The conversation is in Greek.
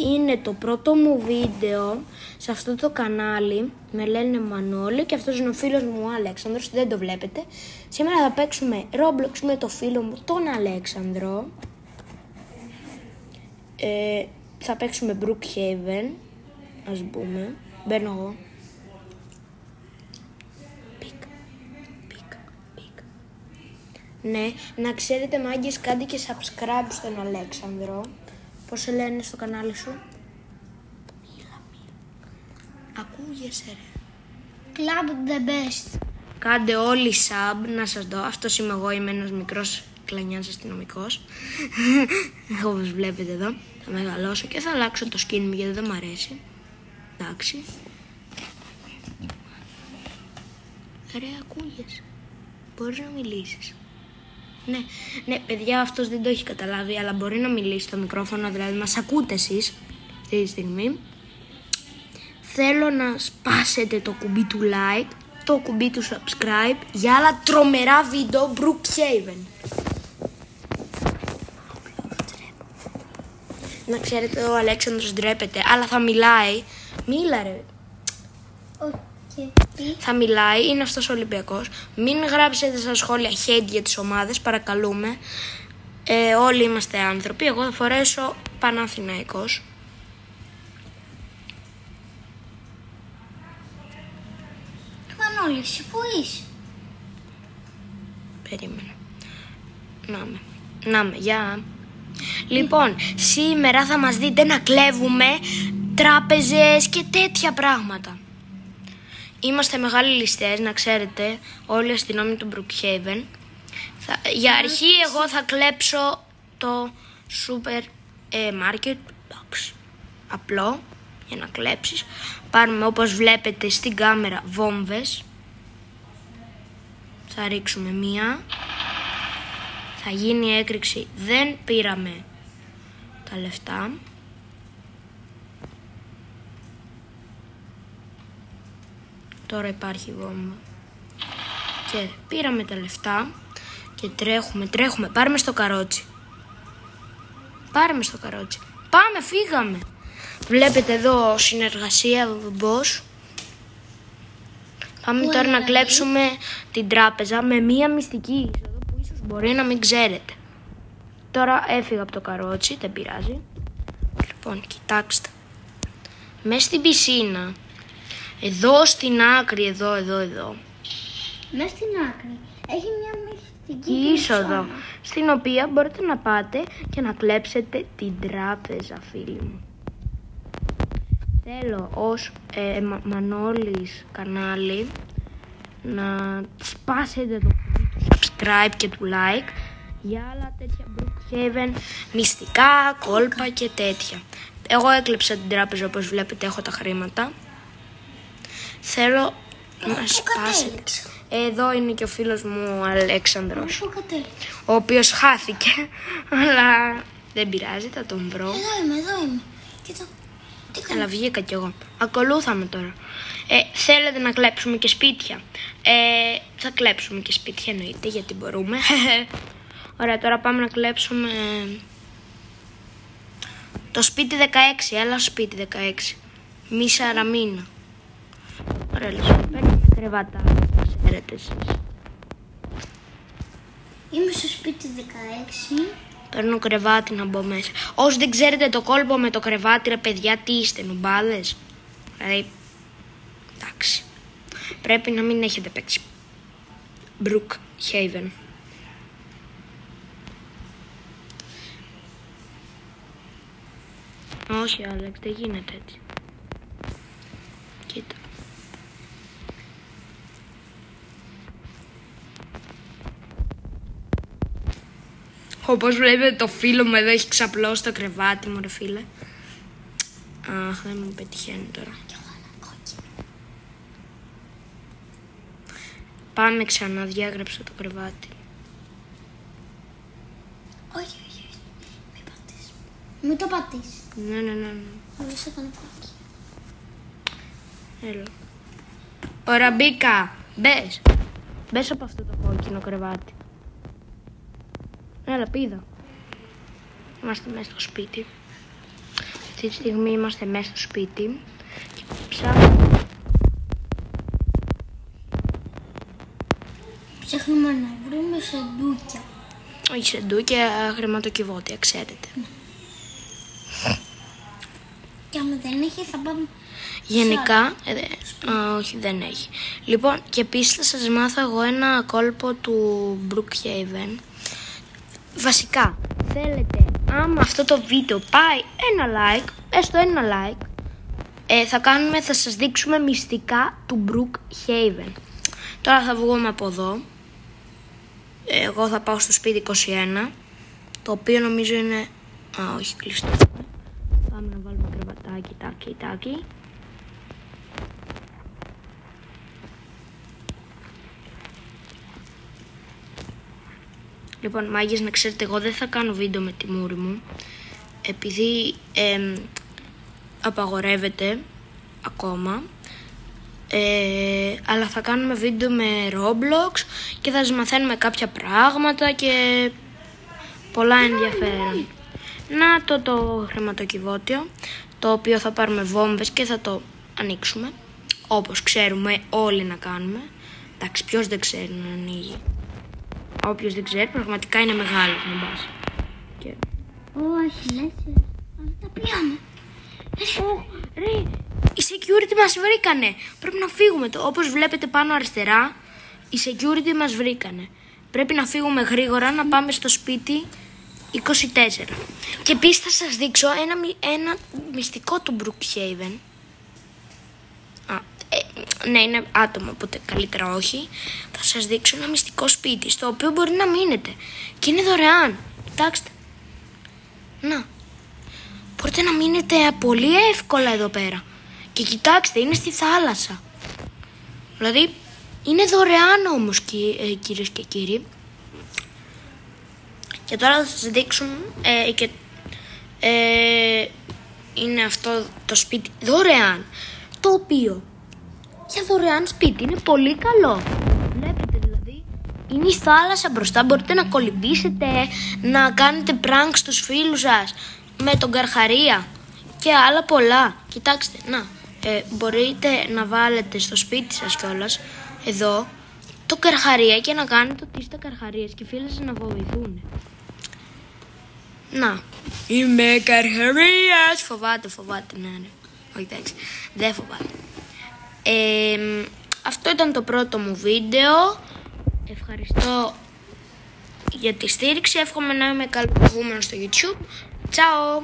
είναι το πρώτο μου βίντεο σε αυτό το κανάλι. Με λένε Μανώλη και αυτός είναι ο φίλος μου ο Αλέξανδρος, δεν το βλέπετε. Σήμερα θα παίξουμε Roblox με το φίλο μου τον Αλέξανδρο. Θα παίξουμε Brookhaven, ας πούμε. Μπαίνω εγώ. Ναι, να ξέρετε μάγκες, κάντε και subscribe στον Αλέξανδρο. Πώς σε λένε στο κανάλι σου? Μίλα. Ακούγεσαι ρε. Club the best. Κάντε όλοι sub, να σας δω. Αυτός είμαι εγώ, είμαι ένας μικρός κλανιάς αστυνομικός. Όπως βλέπετε εδώ. Θα μεγαλώσω και θα αλλάξω το skin μου γιατί δεν μ' αρέσει. Εντάξει. Ρε, ακούγεσαι. Μπορείς να μιλήσεις. Ναι, παιδιά, αυτός δεν το έχει καταλάβει, αλλά μπορεί να μιλήσει στο μικρόφωνο, δηλαδή μας ακούτε εσείς αυτή τη στιγμή. Θέλω να σπάσετε το κουμπί του like, το κουμπί του subscribe για άλλα τρομερά βίντεο Brookhaven. Να ξέρετε, ο Αλέξανδρος ντρέπεται, αλλά θα μιλάει. Μίλα ρε. Θα μιλάει, είναι αυτός ο Ολυμπιακός. Μην γράψετε στα σχόλια hate για τις ομάδες, παρακαλούμε. Όλοι είμαστε άνθρωποι. Εγώ θα φορέσω Παναθηναϊκός. Μανώλη, εσύ που είσαι? Περίμενε. Να με, γεια. Λοιπόν, σήμερα θα μας δείτε να κλέβουμε τράπεζες και τέτοια πράγματα. Είμαστε μεγάλοι ληστές, να ξέρετε, όλοι οι αστυνόμοι του Brookhaven. Για αρχή εγώ θα κλέψω το super market box. Απλό, για να κλέψεις. Πάρουμε όπως βλέπετε στην κάμερα βόμβες. Θα ρίξουμε μία. Θα γίνει έκρηξη. Δεν πήραμε τα λεφτά. Τώρα υπάρχει βόμβα. Και πήραμε τα λεφτά. Και τρέχουμε. Πάρουμε στο καρότσι. Πάμε, φύγαμε. Βλέπετε εδώ συνεργασία, boss. Πάμε τώρα να κλέψουμε την τράπεζα με μία μυστική είσοδο που ίσως μπορεί να μην ξέρετε. Τώρα έφυγα από το καρότσι, δεν πειράζει. Λοιπόν, κοιτάξτε. Μες στην πισίνα. Εδώ στην άκρη, εδώ. Μέσα στην άκρη έχει μια μυστική είσοδο, στην οποία μπορείτε να πάτε και να κλέψετε την τράπεζα, φίλοι μου. Θέλω ως Μανώλης κανάλι να σπάσετε το κουμπί του subscribe και του like για άλλα τέτοια Brookhaven, μυστικά, κόλπα και τέτοια. Εγώ έκλεψα την τράπεζα, όπως βλέπετε, έχω τα χρήματα. Θέλω να σπάσετε. Εδώ είναι και ο φίλος μου ο Αλέξανδρος, ο οποίος χάθηκε, αλλά δεν πειράζει, θα τον βρω. Εδώ είμαι. Κοίτα. Αλλά βγήκα κι εγώ. Ακολούθαμε τώρα. Θέλετε να κλέψουμε και σπίτια? Θα κλέψουμε και σπίτια, εννοείται, γιατί μπορούμε. Ωραία, τώρα πάμε να κλέψουμε το σπίτι 16. Έλα σπίτι 16. Μη Σαραμίνα. Ωραία, λοιπόν, παίρνουμε κρεβάτα. Ξέρετε εσείς. Είμαι στο σπίτι 16. Παίρνω κρεβάτι να μπω μέσα. Όσοι δεν ξέρετε το κόλπο με το κρεβάτι, ρε παιδιά, τι είστε, νουμπάδες? Δηλαδή, εντάξει. Πρέπει να μην έχετε παίξει Brookhaven. Όχι, Άλεξ, δεν γίνεται έτσι. Κοίτα. Όπως βλέπετε, το φίλο μου εδώ έχει ξαπλώσει το κρεβάτι μου, ρε φίλε. Αχ, δεν μου πετυχαίνει τώρα. Πάμε ξανά, διάγραψα το κρεβάτι. Όχι. Μην το πατήσεις. Ναι. Αλλά σε έκανε πάκι. Έλα. Ωραία, μπήκα. Μπες από αυτό το κόκκινο κρεβάτι. Έλα, πήδα. Είμαστε μέσα στο σπίτι. Αυτή τη στιγμή είμαστε μέσα στο σπίτι και ψάχνουμε να βρούμε σεντούκια. Όχι σεντούκια, χρηματοκιβώτια, ξέρετε. Και άμα δεν έχει θα πάμε... Γενικά, όχι δεν έχει. Λοιπόν, και επίσης θα σας μάθω εγώ ένα κόλπο του Brookhaven. Βασικά, θέλετε, άμα αυτό το βίντεο πάει ένα like, έστω ένα like, θα σας δείξουμε μυστικά του Brookhaven. Τώρα θα βγούμε από εδώ. Εγώ θα πάω στο σπίτι 21, το οποίο νομίζω είναι... όχι, κλειστό. Πάμε να βάλουμε κρεβατάκι, τάκι. Λοιπόν, μάγκες, να ξέρετε, εγώ δεν θα κάνω βίντεο με τη μούρη μου, επειδή απαγορεύεται ακόμα, αλλά θα κάνουμε βίντεο με Roblox και θα σας μαθαίνουμε κάποια πράγματα και πολλά ενδιαφέρον. Να το χρηματοκιβώτιο, το οποίο θα πάρουμε βόμβες και θα το ανοίξουμε, όπως ξέρουμε όλοι να κάνουμε. Εντάξει, ποιος δεν ξέρει να ανοίγει. Όποιος δεν ξέρει, πραγματικά είναι μεγάλο να μπας. Και... όχι, λες, τα πιάμε. Ρε, οι security μας βρήκανε. Πρέπει να φύγουμε. Όπως βλέπετε πάνω αριστερά, οι security μας βρήκανε. Πρέπει να φύγουμε γρήγορα, να πάμε στο σπίτι 24. Και επίσης θα σας δείξω ένα μυστικό του Brookhaven. Ναι, είναι άτομο, οπότε καλύτερα όχι. Θα σας δείξω ένα μυστικό σπίτι, στο οποίο μπορεί να μείνετε. Και είναι δωρεάν. Κοιτάξτε. Να. Μπορείτε να μείνετε πολύ εύκολα εδώ πέρα. Και κοιτάξτε, είναι στη θάλασσα. Δηλαδή, είναι δωρεάν όμως, κυρίες και κύριοι. Και τώρα θα σας δείξουν είναι αυτό το σπίτι δωρεάν. Το οποίο για δωρεάν σπίτι είναι πολύ καλό. Βλέπετε δηλαδή, είναι η θάλασσα μπροστά. Μπορείτε να κολυμπήσετε, να κάνετε prank στους φίλους σας με τον Καρχαρία και άλλα πολλά. Κοιτάξτε, να, μπορείτε να βάλετε στο σπίτι σας κιόλας εδώ το Καρχαρία και να κάνετε ότι είστε Καρχαρίες και οι φίλοι σας να βοηθούν. Να, είμαι Καρχαρίας. Φοβάται, ναι. Όχι, εντάξει, δεν φοβάται. Αυτό ήταν το πρώτο μου βίντεο. Ευχαριστώ για τη στήριξη. Εύχομαι να είμαι καλοπροηγούμενος στο YouTube. Ciao.